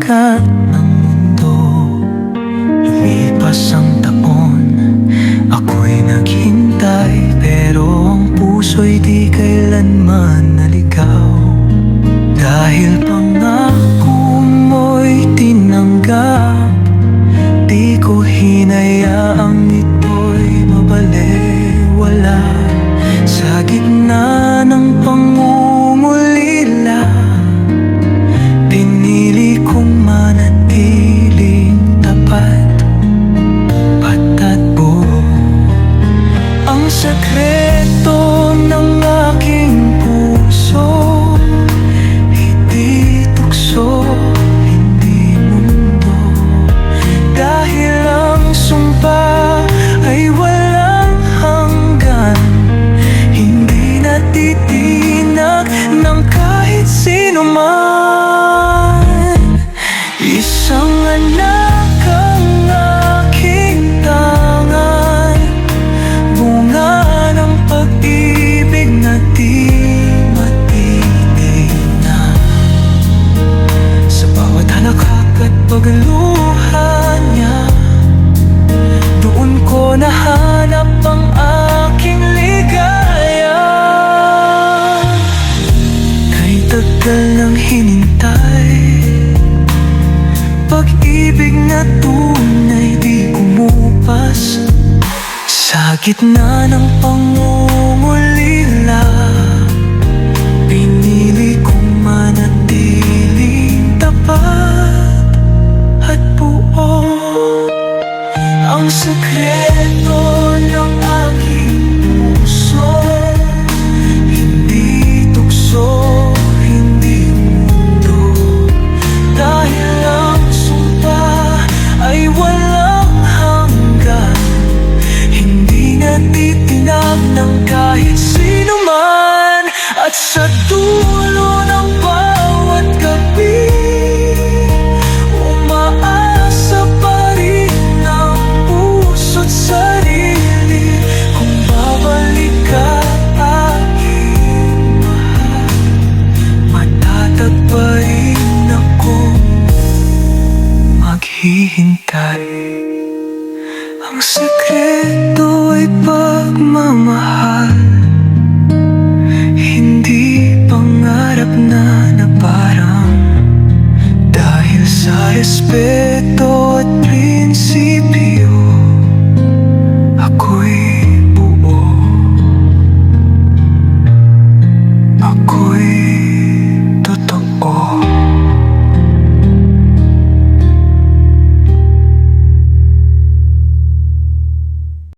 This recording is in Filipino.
sikat ng mundo. Lumipas ang taon, ako'y naghintay, pero ang puso'y di kailanman naligaw. Dahil pangako mo'y tinanggap, di ko hinayaang ito'y mabalewala. Sa gitna ng pangungulila, pinili kong manatiling tapat, patat buo. Ang sekreto ng aking puso, hindi tukso, hindi mundo. Dahil ang sumpa ay walang hanggan, hindi natitinag ng kahit sino man. Isang anak ang aking tangan, bunga ng pag-ibig na di matitignan. Sa bawat halakak at pagluha niya, doon ko nahanap ang aking ligaya. Kay tagal ng hinintay, pag-ibig na tunay di kumupas. Sa gitna ng pangungulila, pinili kong manatiling tapat at buo. Ang sekreto ng aking puso, hindi tukso, hindi mundo. Dahil ang sumpa ay walang hanggan, hindi natitinag ng kahit sino man. At sa dulo ng bawat gabi, umaasa pa rin ang puso't sarili kung babalik ka aking mahal. Matatag pa rin akong maghihintay. Ang sekreto ay pagmamahal.